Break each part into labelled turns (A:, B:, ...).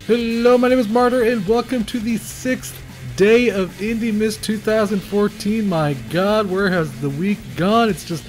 A: Hello, my name is Martyr, and welcome to the 6th day of IndieMas 2014. My God, where has the week gone? It's just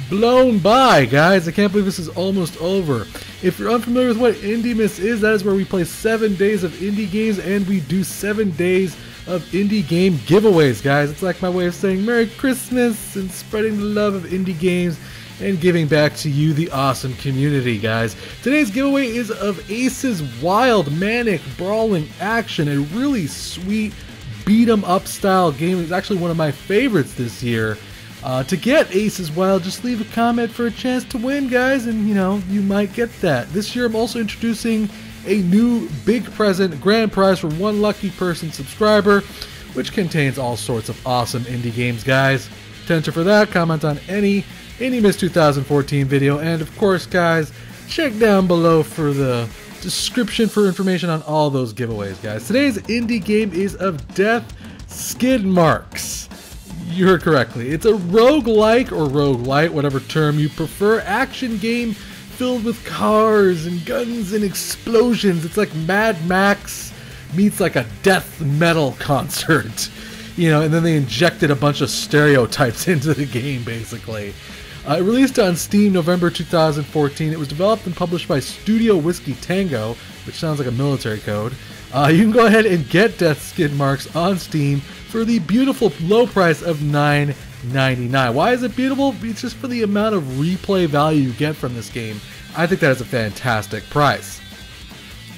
A: blown by, guys. I can't believe this is almost over. If you're unfamiliar with what IndieMas is, that is where we play 7 days of indie games, and we do 7 days of indie game giveaways, guys. It's like my way of saying Merry Christmas and spreading the love of indie games and giving back to you, the awesome community, guys. Today's giveaway is of Ace's wild, manic, brawling action, a really sweet beat-em-up style game. It's actually one of my favorites this year. To get Ace's Wild, just leave a comment for a chance to win, guys, and you might get that. This year I'm also introducing a new big present grand prize for one lucky person subscriber, which contains all sorts of awesome indie games, guys. To enter for that, comment on any IndieMas 2014 video, and of course, guys, check down below for the description for information on all those giveaways, guys. Today's indie game is of Death Skid Marks. You heard correctly. It's a roguelike or roguelite, whatever term you prefer, action game filled with cars and guns and explosions. It's like Mad Max meets like a death metal concert, and then they injected a bunch of stereotypes into the game, basically. It released on Steam November 2014. It was developed and published by Studio Whiskey Tango, which sounds like a military code. You can go ahead and get Death Skid Marks on Steam for the beautiful low price of $9.99. Why is it beautiful? It's just for the amount of replay value you get from this game. I think that is a fantastic price.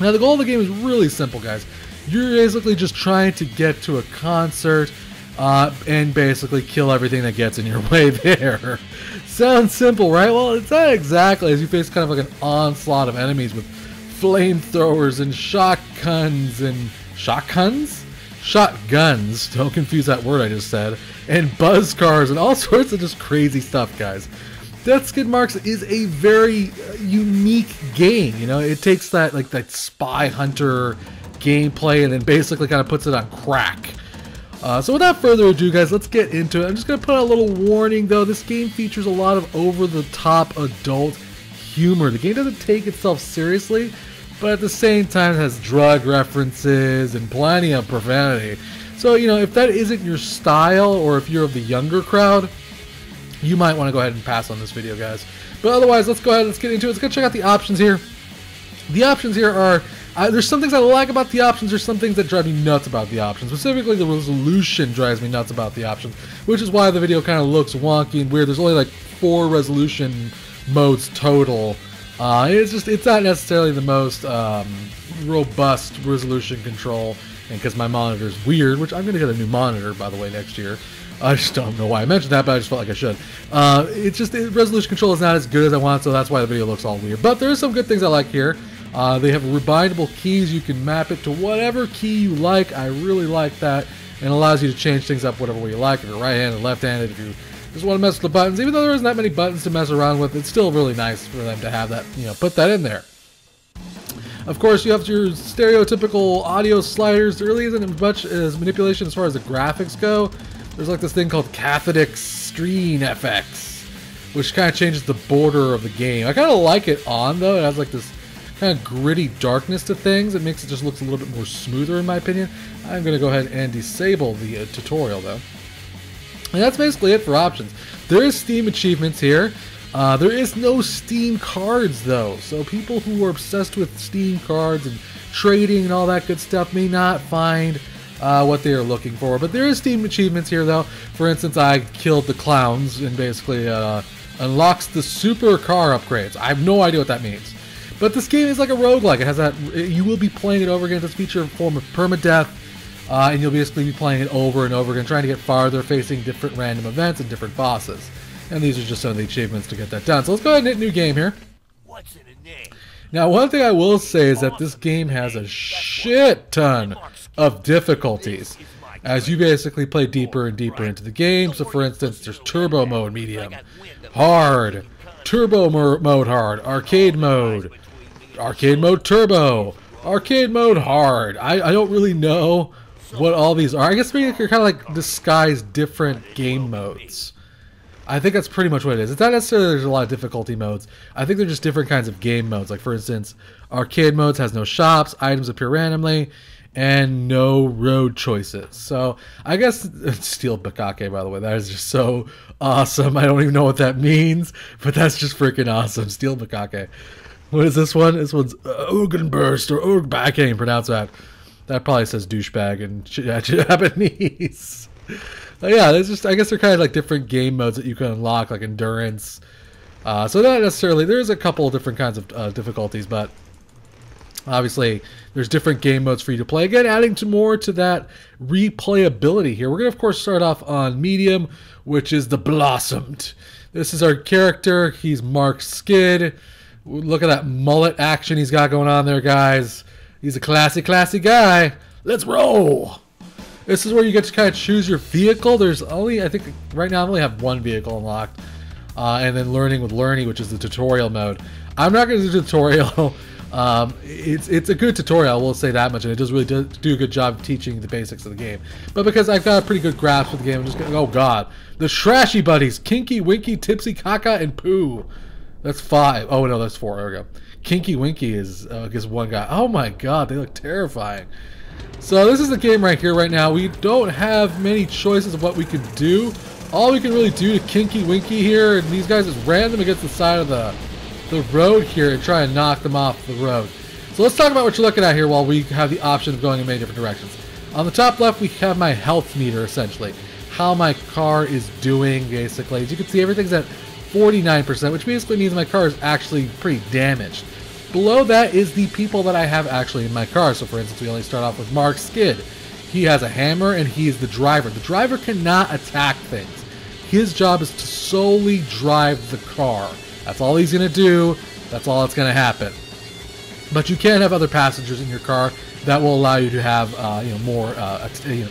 A: Now, the goal of the game is really simple, guys. You're basically just trying to get to a concert and basically kill everything that gets in your way there. Sounds simple, right? Well, it's not exactly, as you face kind of like an onslaught of enemies with flamethrowers and shotguns and shotguns, don't confuse that word I just said, and buzz cars and all sorts of just crazy stuff, guys. Death Skid Marks is a very unique game. It takes that that spy hunter gameplay and then basically kind of puts it on crack. So without further ado, guys, let's get into it. I'm just going to put out a little warning, though. This game features a lot of over-the-top adult humor. The game doesn't take itself seriously, but at the same time it has drug references and plenty of profanity. So, if that isn't your style, or if you're of the younger crowd, you might want to go ahead and pass on this video, guys. But otherwise, let's go ahead and let's get into it. Let's go check out the options here. The options here are... there's some things I like about the options. There's some things that drive me nuts about the options. Specifically, the resolution drives me nuts about the options, which is why the video kind of looks wonky and weird. There's only like 4 resolution modes total. It's not necessarily the most robust resolution control, and because my monitor's weird, which I'm going to get a new monitor, by the way, next year. I just don't know why I mentioned that, but I just felt like I should. Resolution control is not as good as I want, so that's why the video looks all weird. But there are some good things I like here. They have rebindable keys. You can map it to whatever key you like. I really like that, and allows you to change things up whatever way you like. If you're right-handed, left-handed, if you just want to mess with the buttons, even though there isn't that many buttons to mess around with, it's still really nice for them to have that, put that in there. Of course, you have your stereotypical audio sliders. There really isn't as much as manipulation as far as the graphics go. There's like this thing called cathodic screen FX, which kind of changes the border of the game. I kind of like it on, though. It has like this kind of gritty darkness to things. It makes it just looks a little bit more smoother, in my opinion. I'm going to go ahead and disable the tutorial, though. And that's basically it for options. There is Steam achievements here. There is no Steam cards, though. So people who are obsessed with Steam cards and trading and all that good stuff may not find what they are looking for. But there is Steam achievements here, though. For instance, I killed the clowns and basically unlocks the super car upgrades. I have no idea what that means. But this game is like a roguelike. It has that. You will be playing it over again. This feature a form of permadeath, and you'll basically be playing it over and over again, trying to get farther, facing different random events and different bosses. And these are just some of the achievements to get that done. So let's go ahead and hit new game here.
B: What's in a name?
A: Now, one thing I will say is that this game has a shit ton of difficulties as you basically play deeper and deeper into the game. So, for instance, there's turbo mode, medium, hard, turbo mode, hard, arcade mode turbo, arcade mode hard. I don't really know what all these are. I guess maybe they're kind of like disguised different game modes. I think that's pretty much what it is. It's not necessarily there's a lot of difficulty modes. I think they're just different kinds of game modes. Like, for instance, arcade modes has no shops, items appear randomly, and no road choices. So, I guess Steel Bakake, by the way, that is just so awesome. I don't even know what that means, but that's just freaking awesome. Steel Bakake. What is this one? This one's Ogenburst or Ogbak. I can't even pronounce that. That probably says douchebag in Japanese. Yeah, there's just, I guess they're kind of like different game modes that you can unlock, like endurance. So not necessarily, there's a couple of different kinds of difficulties, but obviously there's different game modes for you to play. Again, adding more to that replayability here. We're going to, of course, start off on medium, which is the Blossomed. This is our character. He's Mark Skid. Look at that mullet action he's got going on there, guys. He's a classy guy. Let's roll. This is where you get to kind of choose your vehicle. There's only, I think, right now I only have one vehicle unlocked. And then Learning with Lerny, which is the tutorial mode. I'm not going to do the tutorial. It's a good tutorial, I will say that much. And it does really do a good job of teaching the basics of the game. But because I've got a pretty good grasp of the game, I'm just going to, oh God. The Trashy Buddies, Kinky, Winky, Tipsy, Kaka, and Pooh. That's 5. Oh, no, that's 4. There we go. Kinky Winky is one guy. Oh my God, they look terrifying. So this is the game right here, right now. We don't have many choices of what we can do. All we can really do to Kinky Winky here, and these guys is random against the side of the road here and try and knock them off the road. So let's talk about what you're looking at here while we have the option of going in many different directions. On the top left, we have my health meter, essentially. How my car is doing, basically. As you can see, everything's at 49%, which basically means my car is actually pretty damaged. Below that is the people that I have actually in my car. So for instance, we only start off with Mark Skid. He has a hammer and he is the driver. The driver cannot attack things. His job is to solely drive the car. That's all he's going to do. That's all that's going to happen. But you can have other passengers in your car that will allow you to have more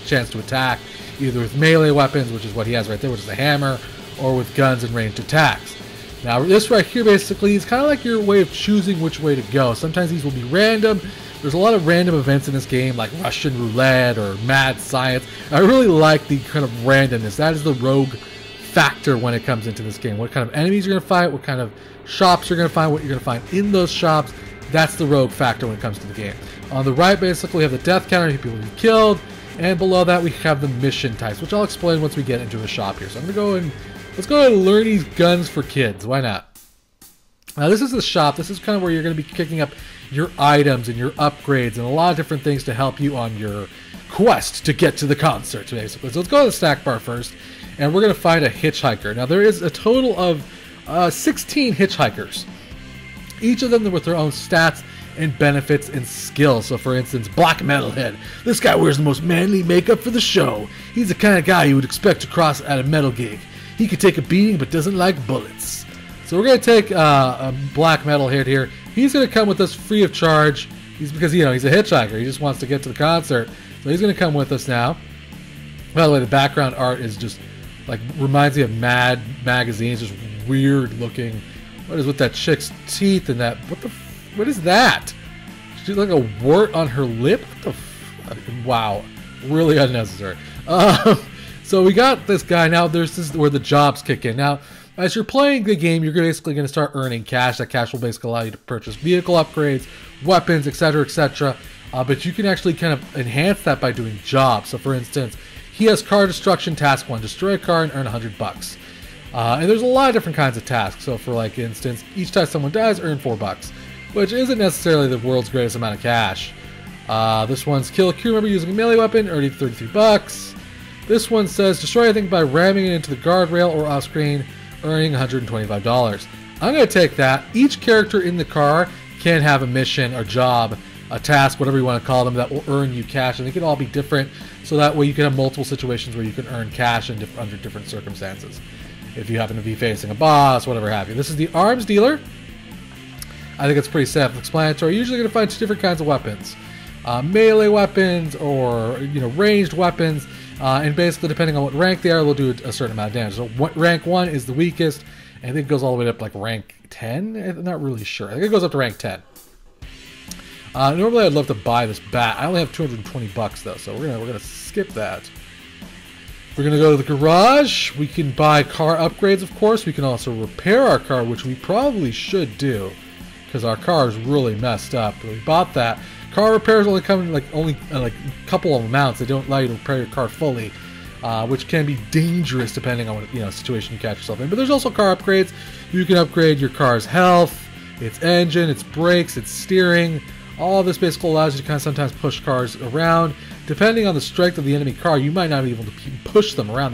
A: chance to attack, either with melee weapons, which is what he has right there, which is a hammer, or with guns and ranged attacks. Now, this right here basically is kind of like your way of choosing which way to go. Sometimes these will be random. There's a lot of random events in this game, like Russian roulette or mad science. I really like the kind of randomness. That is the rogue factor when it comes into this game. What kind of enemies you're going to fight, what kind of shops you're going to find, what you're going to find in those shops. That's the rogue factor when it comes to the game. On the right, basically, we have the death counter, people will be killed. And below that, we have the mission types, which I'll explain once we get into the shop here. So I'm going to go and let's go ahead and learn these guns for kids. Why not? Now, this is the shop. This is kind of where you're going to be picking up your items and your upgrades and a lot of different things to help you on your quest to get to the concert, basically. So let's go to the snack bar first, and we're going to find a hitchhiker. Now, there is a total of 16 hitchhikers, each of them with their own stats and benefits and skills. So, for instance, Black Metalhead. This guy wears the most manly makeup for the show. He's the kind of guy you would expect to cross at a metal gig. He could take a beating but doesn't like bullets. So we're going to take a Black Metalhead here. He's going to come with us free of charge. Because, he's a hitchhiker. He just wants to get to the concert. So he's going to come with us now. By the way, the background art is just, reminds me of Mad magazines. Just weird looking. What is with that chick's teeth and that? What is that? She's like a wart on her lip? What the wow. Really unnecessary. So we got this guy. Now this is where the jobs kick in. Now, as you're playing the game, you're basically going to start earning cash. That cash will basically allow you to purchase vehicle upgrades, weapons, etc., etc. But you can actually kind of enhance that by doing jobs. So for instance, he has car destruction task 1. Destroy a car and earn $100. And there's a lot of different kinds of tasks. So for instance, each time someone dies, earn $4. Which isn't necessarily the world's greatest amount of cash. This one's kill a crew member using a melee weapon, earning $33. This one says destroy anything by ramming it into the guardrail or off screen, earning $125. I'm going to take that. Each character in the car can have a mission, a job, a task, whatever you want to call them, that will earn you cash, and they can all be different, so that way you can have multiple situations where you can earn cash under different circumstances. If you happen to be facing a boss, whatever have you. This is the arms dealer. I think it's pretty self-explanatory. You're usually going to find 2 different kinds of weapons. Melee weapons or, ranged weapons. And basically, depending on what rank they are, they'll do a certain amount of damage. So rank 1 is the weakest. And I think it goes all the way up rank 10? I'm not really sure. I think it goes up to rank 10. Normally, I'd love to buy this bat. I only have $220 though, so we're gonna skip that. We're going to go to the garage. We can buy car upgrades, of course. We can also repair our car, which we probably should do, because our car is really messed up. We bought that. Car repairs only come in like a couple of amounts. They don't allow you to repair your car fully, which can be dangerous depending on what situation you catch yourself in. But there's also car upgrades. You can upgrade your car's health, its engine, its brakes, its steering. All of this basically allows you to kind of sometimes push cars around. Depending on the strength of the enemy car, you might not be able to push them around.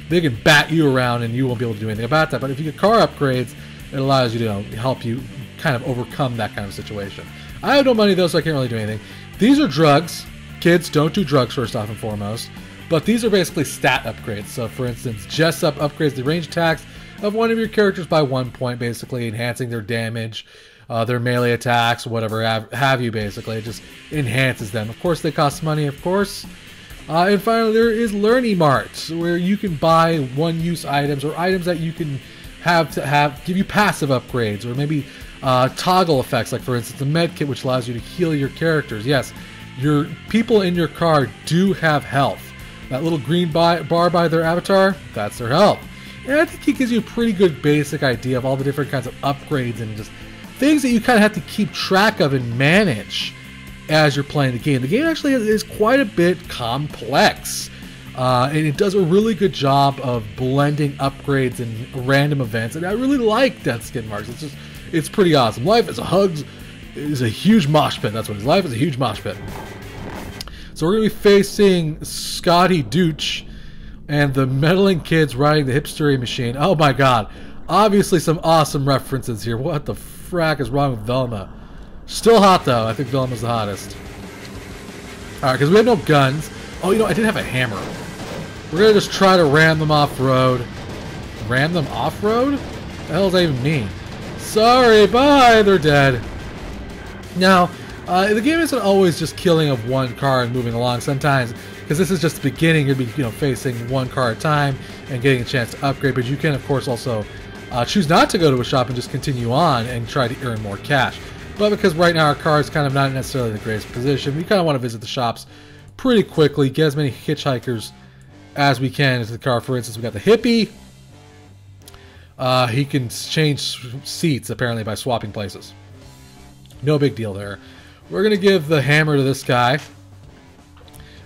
A: They can bat you around and you won't be able to do anything about that. But if you get car upgrades, it allows you to help you kind of overcome that kind of situation. I have no money though, so I can't really do anything. These are drugs. Kids, don't do drugs first off and foremost. But these are basically stat upgrades. So for instance, Jessup upgrades the range attacks of one of your characters by 1 point, basically enhancing their damage. Their melee attacks, whatever have you, basically. It just enhances them. Of course, they cost money, of course. And finally, there is Learning Mart, where you can buy one-use items or items that you can give you passive upgrades, or maybe toggle effects, like for instance, a med kit, which allows you to heal your characters. Yes, your people in your car do have health. That little green bar by their avatar, that's their health. And I think it gives you a pretty good basic idea of all the different kinds of upgrades and just things that you kind of have to keep track of and manage as you're playing the game. The game actually is quite a bit complex, and it does a really good job of blending upgrades and random events, and I really like Death Skin Marks. It's pretty awesome. Life is a huge mosh pit. That's what it is. Life is a huge mosh pit. So we're going to be facing Scotty Dooch and the meddling kids riding the hipstery machine. Oh my god. Obviously some awesome references here. What the frack is wrong with Velma? Still hot though. I think Velma's the hottest. Alright, because we have no guns. Oh, I did have a hammer. We're going to just try to ram them off-road. Ram them off-road? What the hell does that even mean? Sorry, bye! They're dead. Now, the game isn't always just killing of one car and moving along. Sometimes, because this is just the beginning, you'll be facing one car at a time and getting a chance to upgrade. But you can, of course, also choose not to go to a shop and just continue on and try to earn more cash. But because right now our car is kind of not necessarily the greatest position, we kind of want to visit the shops pretty quickly, get as many hitchhikers as we can into the car. For instance, we got the hippie. He can change seats apparently by swapping places. No big deal there. We're going to give the hammer to this guy.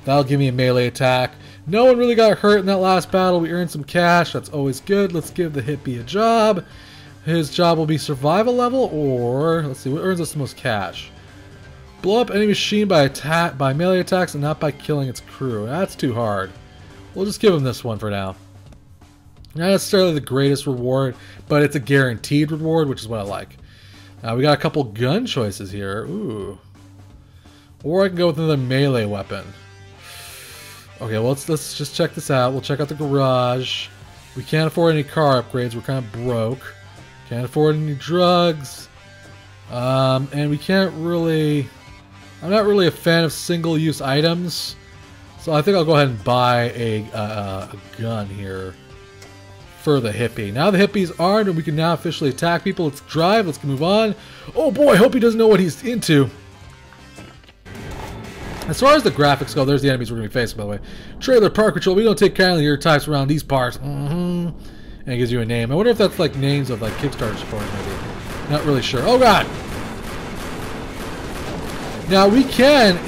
A: That'll give me a melee attack. No one really got hurt in that last battle. We earned some cash. That's always good. Let's give the hippie a job. His job will be survival level, or let's see, what earns us the most cash? Blow up any machine by melee attacks and not by killing its crew. That's too hard. We'll just give him this one for now. Not necessarily the greatest reward, but it's a guaranteed reward, which is what I like. We got a couple gun choices here. Ooh. Or I can go with another melee weapon. Okay, well, let's just check this out. We'll check out the garage. We can't afford any car upgrades. We're kind of broke. Can't afford any drugs. And we can't really... I'm not really a fan of single-use items. So I think I'll go ahead and buy a gun here for the hippie. Now the hippie's armed and we can now officially attack people. Let's drive. Let's move on. Oh boy, I hope he doesn't know what he's into. As far as the graphics go, there's the enemies we're going to be facing, by the way. Trailer Park Patrol. We don't take kindly to your types around these parts. And it gives you a name. I wonder if that's like names of like Kickstarter supporters, maybe. Not really sure. Oh god! Now we can,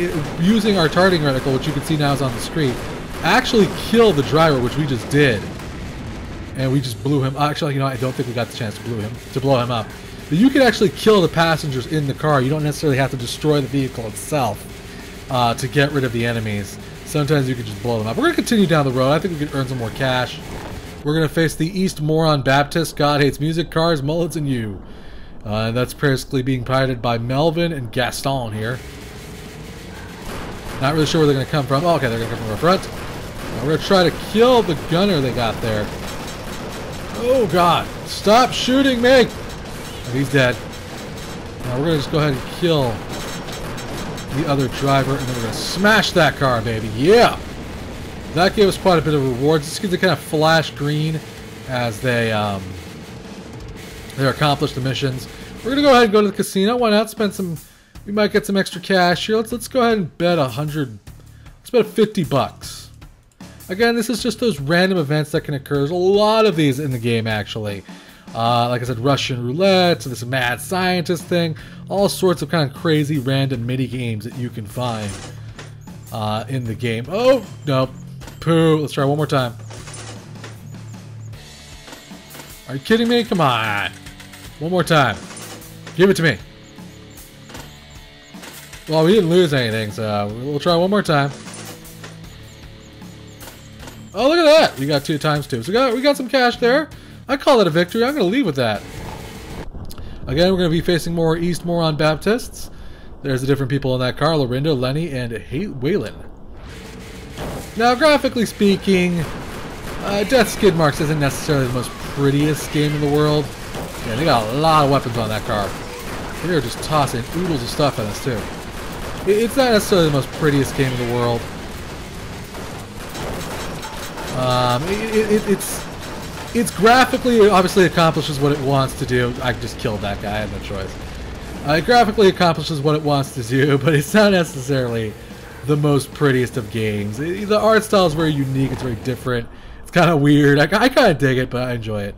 A: using our targeting reticle, which you can see now is on the screen, actually kill the driver, which we just did. And we just blew him. Actually, I don't think we got the chance to blow him up. But you can actually kill the passengers in the car. You don't necessarily have to destroy the vehicle itself to get rid of the enemies. Sometimes you can just blow them up. We're going to continue down the road. I think we can earn some more cash. We're going to face the East Moron Baptist. God hates music, cars, mullets, and you. That's basically being piloted by Melvin and Gaston here. Not really sure where they're going to come from. Oh, okay, they're going to come from our front. We're going to try to kill the gunner they got there. Oh, God. Stop shooting me! Oh, he's dead. Now we're going to just go ahead and kill the other driver, and then we're going to smash that car, baby. Yeah! That gave us quite a bit of rewards. This gives it kind of flash green as they accomplish the missions. We're going to go ahead and go to the casino. Why not spend some... We might get some extra cash here. Let's go ahead and bet 100... Let's bet 50 bucks. Again, this is just those random events that can occur. There's a lot of these in the game, actually. Like I said, Russian roulette, this mad scientist thing, all sorts of kind of crazy random mini games that you can find in the game. Oh, no. Poo. Let's try one more time. Are you kidding me? Come on. One more time. Give it to me. Well, we didn't lose anything, so we'll try one more time. Oh, look at that! We got 2 times 2. So we got some cash there. I call that a victory. I'm going to leave with that. Again, we're going to be facing more East Moron Baptists. There's the different people in that car. Lorinda, Lenny, and Waylon. Now, graphically speaking, Death Skid Marks isn't necessarily the most prettiest game in the world. Yeah, they got a lot of weapons on that car. They're just tossing oodles of stuff at us, too. It's not necessarily the most prettiest game in the world. It's graphically, obviously accomplishes what it wants to do. I just killed that guy, I had no choice. It graphically accomplishes what it wants to do, but it's not necessarily the most prettiest of games. The art style is very unique, it's very different. It's kind of weird. I kind of dig it, but I enjoy it.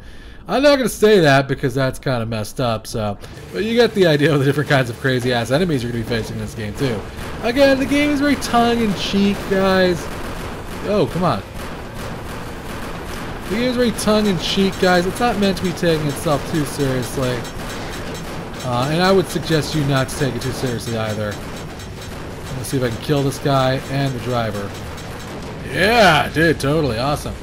A: I'm not going to say that because that's kind of messed up, so... But you get the idea of the different kinds of crazy-ass enemies you're going to be facing in this game, too. Again, the game is very tongue-in-cheek, guys. Oh, come on. The game is very tongue-in-cheek, guys. It's not meant to be taking itself too seriously. And I would suggest you not to take it too seriously either. Let's see if I can kill this guy and the driver. Yeah, I did. Totally. Awesome.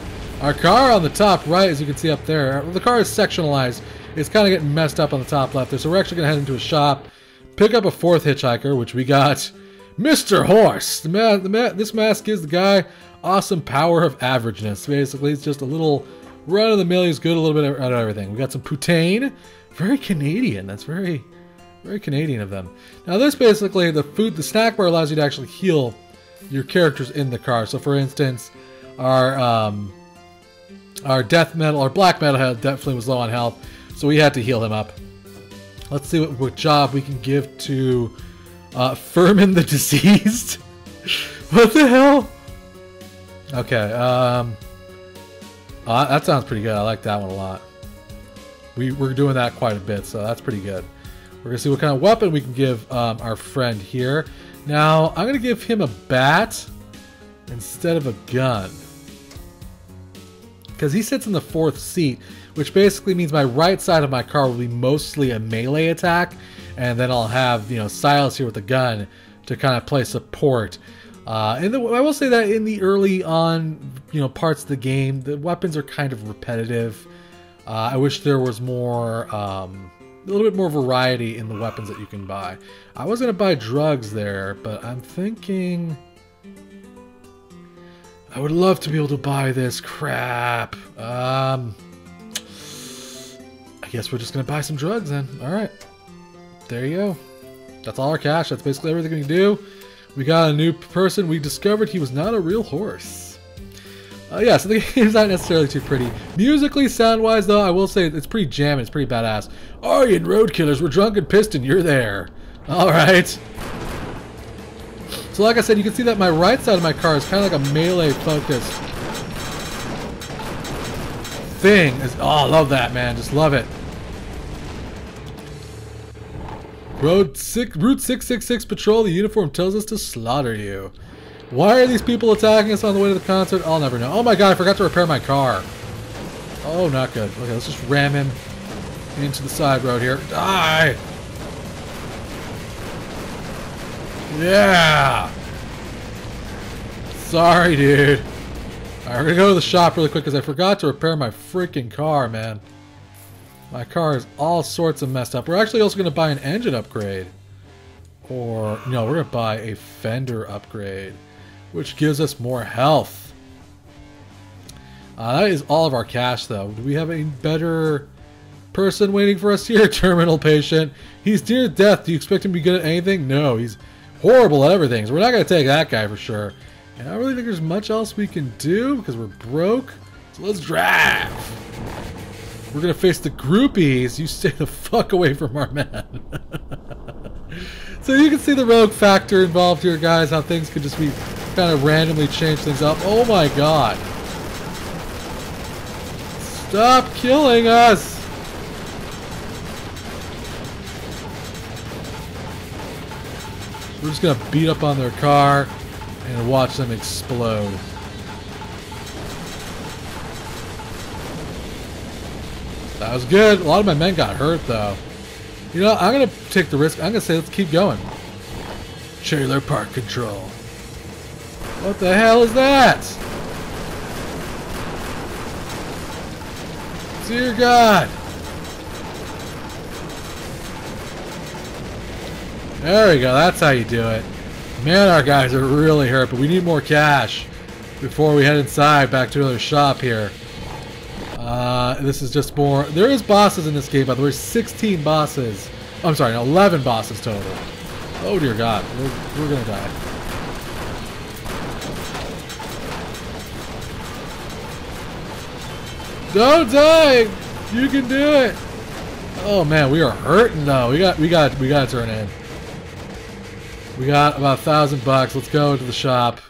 A: Our car on the top right, as you can see up there, the car is sectionalized. It's kind of getting messed up on the top left there. So we're actually going to head into a shop, pick up a 4th hitchhiker, which we got Mr. Horse. This mask gives the guy awesome power of averageness. Basically, it's just a little run-of-the-mill. He's good a little bit at everything. We got some poutine. Very Canadian. That's very, very Canadian of them. Now this basically, the snack bar allows you to actually heal your characters in the car. So for instance, our death metal, our black metal head definitely was low on health, so we had to heal him up. Let's see what job we can give to Furman the Deceased. What the hell? Okay, that sounds pretty good. I like that one a lot. We're doing that quite a bit, so that's pretty good. We're going to see what kind of weapon we can give our friend here. Now, I'm going to give him a bat instead of a gun. Because he sits in the 4th seat, which basically means my right side of my car will be mostly a melee attack, and then I'll have, you know, Silas here with a gun to kind of play support. I will say that in the early on, you know, parts of the game, the weapons are kind of repetitive. I wish there was more, a little bit more variety in the weapons that you can buy. I was going to buy drugs there, but I'm thinking... I would love to be able to buy this crap. I guess we're just going to buy some drugs then. Alright. There you go. That's all our cash. That's basically everything we can do. We got a new person. We discovered he was not a real horse. Yeah, so the game's not necessarily too pretty. Musically, sound-wise, though, I will say it's pretty jamming. It's pretty badass. Aryan Road Killers, we're drunk and pissed and you're there. Alright. So like I said, you can see that my right side of my car is kind of like a melee-focused thing. Oh, I love that, man. Just love it. Route 666 Patrol, the uniform tells us to slaughter you. Why are these people attacking us on the way to the concert? I'll never know. Oh my god, I forgot to repair my car. Oh, not good. Okay, let's just ram him into the side road here. Die! Yeah! Sorry, dude. Alright, we're gonna go to the shop really quick because I forgot to repair my freaking car, man. My car is all sorts of messed up. We're actually also gonna buy an engine upgrade. Or, no, we're gonna buy a fender upgrade, which gives us more health. That is all of our cash, though. Do we have a better person waiting for us here? Terminal patient. He's near death. Do you expect him to be good at anything? No, he's horrible at everything, so we're not going to take that guy for sure. And I don't really think there's much else we can do because we're broke. So let's drive. We're going to face the groupies. You stay the fuck away from our man. So you can see the rogue factor involved here, guys, how things could just be kind of randomly change things up. Oh my god. Stop killing us! We're just gonna beat up on their car and watch them explode. That was good. A lot of my men got hurt though. You know, I'm gonna take the risk. I'm gonna say let's keep going. Trailer park control. What the hell is that? Dear God. There we go. That's how you do it. Man, our guys are really hurt, but we need more cash before we head inside back to another shop here. This is just more. There is bosses in this game, by the way. 16 bosses. I'm sorry, no, 11 bosses total. Oh dear God, we're gonna die. Don't die! You can do it! Oh man, we are hurting though. We gotta turn in. We got about $1,000. Let's go to the shop.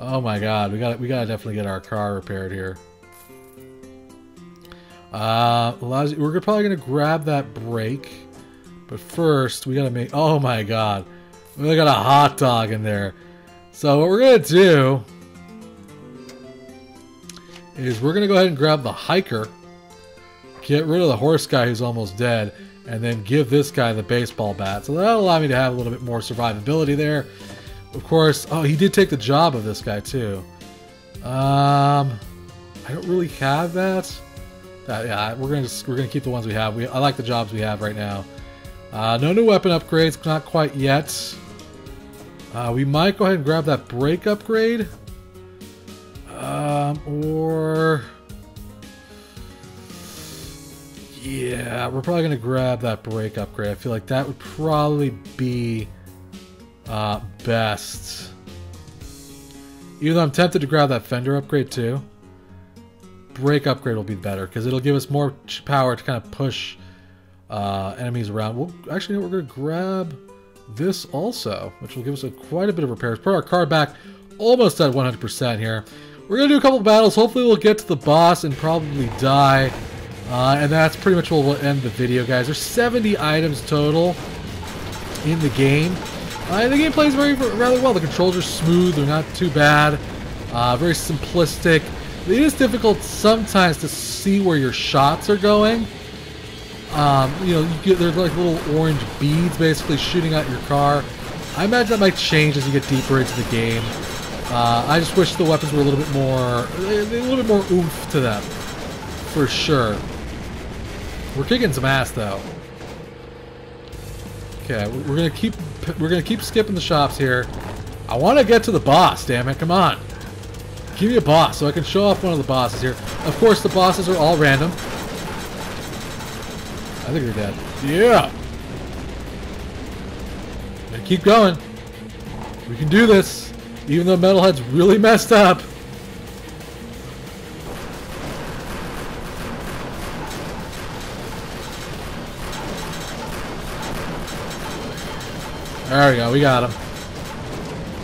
A: Oh my God, we gotta definitely get our car repaired here. We're probably gonna grab that brake, but first we gotta make. Oh my God, we got a hot dog in there. So what we're gonna do is we're gonna go ahead and grab the hiker, get rid of the horse guy who's almost dead, and then give this guy the baseball bat. So that'll allow me to have a little bit more survivability there. Of course, oh, he did take the job of this guy too. I don't really have that. Yeah, we're gonna keep the ones we have. I like the jobs we have right now. No new weapon upgrades, not quite yet. We might go ahead and grab that brake upgrade, or yeah, we're probably gonna grab that brake upgrade. I feel like that would probably be best. Even though I'm tempted to grab that fender upgrade too. Brake upgrade will be better because it'll give us more power to kind of push enemies around. We'll actually, we're going to grab this also, which will give us quite a bit of repairs. Put our car back almost at 100% here. We're going to do a couple battles. Hopefully we'll get to the boss and probably die. And that's pretty much where we'll end the video, guys. There's 70 items total in the game. And the game plays rather well. The controls are smooth. They're not too bad. Very simplistic. It is difficult sometimes to see where your shots are going. You know, there's like little orange beads basically shooting at your car. I imagine that might change as you get deeper into the game. I just wish the weapons were a little bit more oomph to them, for sure. We're kicking some ass though. Okay, we're gonna keep skipping the shops here. I want to get to the boss. Damn it! Come on. Give me a boss so I can show off one of the bosses here. Of course, the bosses are all random. I think they're dead. Yeah! And keep going. We can do this, even though Metalhead's really messed up. There we go, we got him.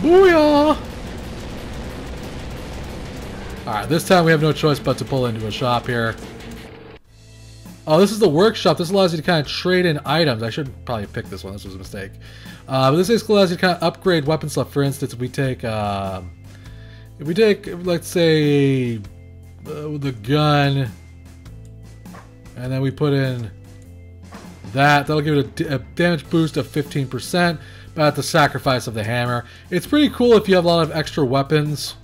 A: Booyah! Alright, this time we have no choice but to pull into a shop here. Oh, this is the workshop. This allows you to kind of trade in items. I should probably pick this one. This was a mistake. But this basically allows you to kind of upgrade weapon stuff. For instance, if we take, let's say, the gun, and then we put in that'll give it a damage boost of 15%, but at the sacrifice of the hammer. It's pretty cool if you have a lot of extra weapons.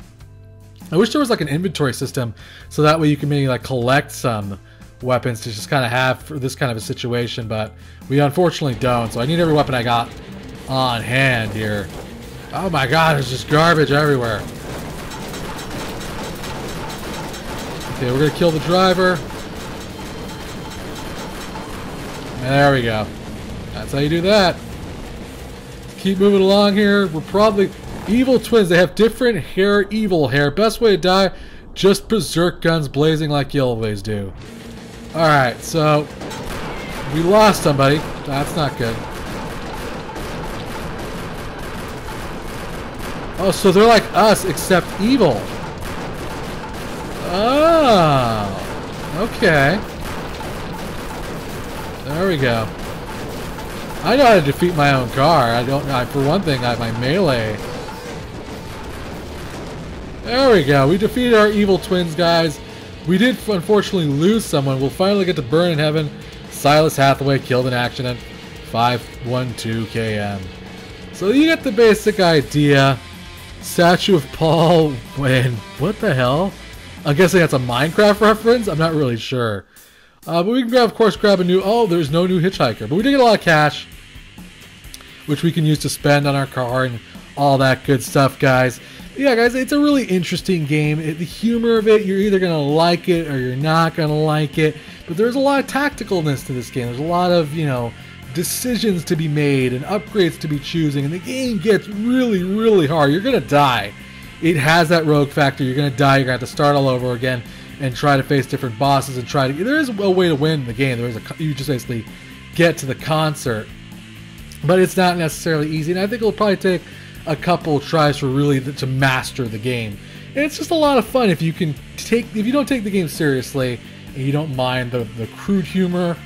A: I wish there was like an inventory system, so that way you can maybe like collect some weapons to just kind of have for this kind of a situation, but we unfortunately don't, so I need every weapon I got on hand here. Oh my god, there's just garbage everywhere. Okay, we're gonna kill the driver. There we go. That's how you do that. Keep moving along here. We're probably evil twins. They have different hair, evil hair. Best way to die, just berserk guns blazing like you always do. Alright, so we lost somebody. That's not good. Oh, so they're like us, except evil. Oh, okay. There we go. I know how to defeat my own car. I don't. For one thing, I have my melee. There we go. We defeated our evil twins, guys. We did unfortunately lose someone. We'll finally get to burn in heaven. Silas Hathaway killed in action at 512 km. So you get the basic idea. Statue of Paul. When? What the hell? I'm guessing that's a Minecraft reference. I'm not really sure. But we can, of course, grab a new... Oh, there's no new hitchhiker. But we did get a lot of cash, which we can use to spend on our car and all that good stuff, guys. Yeah, guys, it's a really interesting game. The humor of it, you're either going to like it or you're not going to like it. But there's a lot of tacticalness to this game. There's a lot of, you know, decisions to be made and upgrades to be choosing. And the game gets really, really hard. You're going to die. It has that rogue factor. You're going to die. You're going to have to start all over again and try to face different bosses and try to... There is a way to win the game. You just basically get to the concert. But it's not necessarily easy. And I think it'll probably take a couple tries for really to master the game. And it's just a lot of fun if you can if you don't take the game seriously and you don't mind the crude humor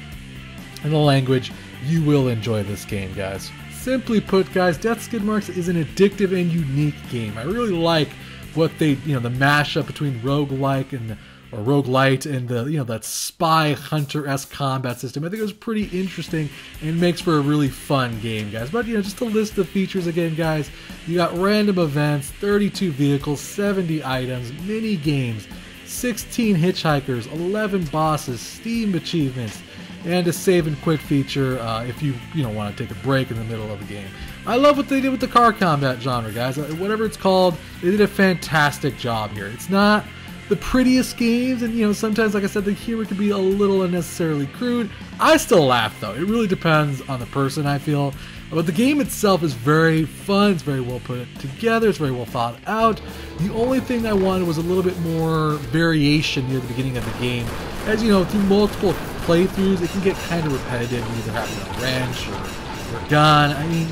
A: and the language, you will enjoy this game, guys. Simply put, guys, Death Skid Marks is an addictive and unique game. I really like what they, the mashup between roguelike and or roguelite and the that spy hunter-esque combat system. I think it was pretty interesting and makes for a really fun game, guys. But just a list of features again, guys. You got random events, 32 vehicles, 70 items, mini games, 16 hitchhikers, 11 bosses, Steam achievements, and a save and quit feature if you want to take a break in the middle of the game. I love what they did with the car combat genre, guys. Whatever it's called, they did a fantastic job here. It's not the prettiest games, and sometimes, like I said, the humor could be a little unnecessarily crude. I still laugh though. It really depends on the person, I feel. But the game itself is very fun. It's very well put together. It's very well thought out. The only thing I wanted was a little bit more variation near the beginning of the game. As through multiple playthroughs, it can get kind of repetitive. You either having a wrench or gun. I mean,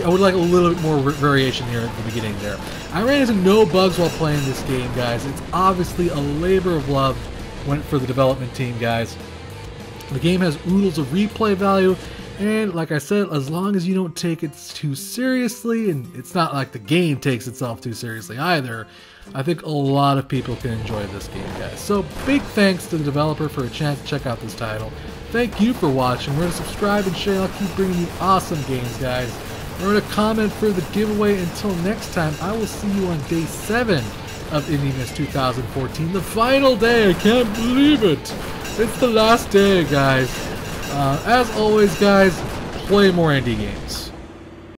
A: I would like a little bit more variation here at the beginning there. I ran into no bugs while playing this game, guys. It's obviously a labor of love for the development team, guys. The game has oodles of replay value, and like I said, as long as you don't take it too seriously, and it's not like the game takes itself too seriously either, I think a lot of people can enjoy this game, guys. So big thanks to the developer for a chance to check out this title. Thank you for watching. Remember to subscribe and share. I'll keep bringing you awesome games, guys. Remember to comment for the giveaway. Until next time, I will see you on day 7 of IndieMas 2014. The final day. I can't believe it. It's the last day, guys. As always, guys, play more indie games.